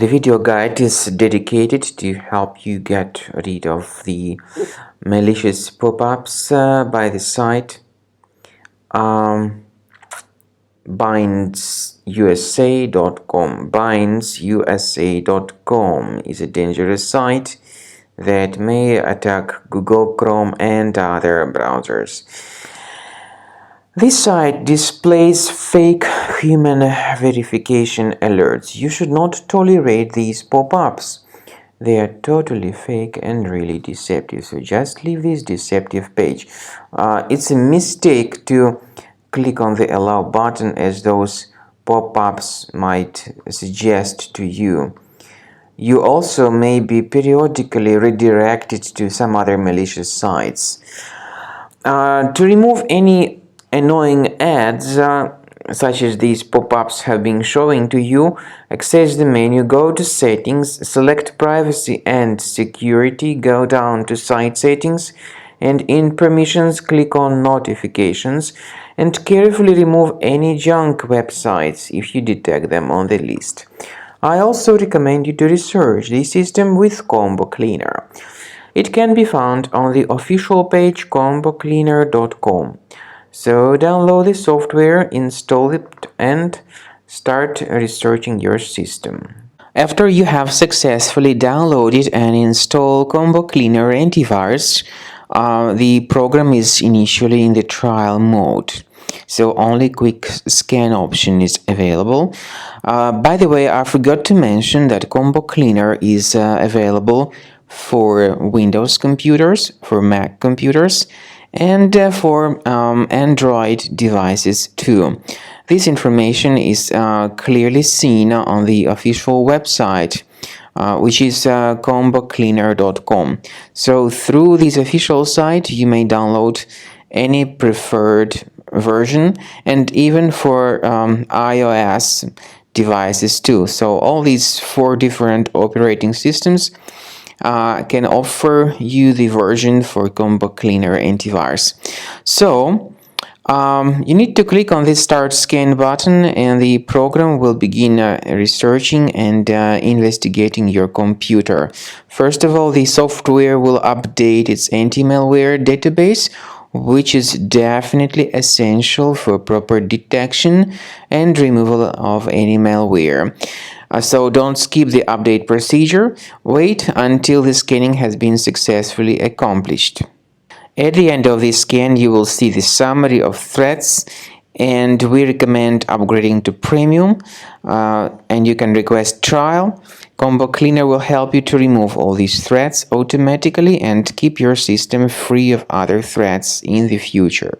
The video guide is dedicated to help you get rid of the malicious pop-ups by the site. BindsUSA.com. BindsUSA.com is a dangerous site that may attack Google Chrome and other browsers. This site displays fake human verification alerts. You should not tolerate these pop-ups. They are totally fake and really deceptive, so just leave this deceptive page. It's a mistake to click on the allow button, as those pop-ups might suggest to you. You also may be periodically redirected to some other malicious sites. To remove any annoying ads such as these pop-ups have been showing to you, access the menu, go to Settings, select Privacy and Security, go down to Site Settings, and in Permissions click on Notifications, and carefully remove any junk websites if you detect them on the list. I also recommend you to research the system with Combo Cleaner. It can be found on the official page combocleaner.com. So download the software, install it, and start researching your system. After you have successfully downloaded and installed Combo Cleaner Antivirus, the program is initially in the trial mode. So only quick scan option is available. By the way, I forgot to mention that Combo Cleaner is available for Windows computers, for Mac computers, and for Android devices too. This information is clearly seen on the official website, which is combocleaner.com. So through this official site, you may download any preferred version, and even for iOS devices too. So all these 4 different operating systems can offer you the version for Combo Cleaner Antivirus. So you need to click on the Start Scan button, and the program will begin researching and investigating your computer. First of all, the software will update its anti-malware database, which is definitely essential for proper detection and removal of any malware. So don't skip the update procedure. Wait until the scanning has been successfully accomplished. At the end of the scan, you will see the summary of threats, and we recommend upgrading to Premium, and you can request trial. Combo Cleaner will help you to remove all these threats automatically and keep your system free of other threats in the future.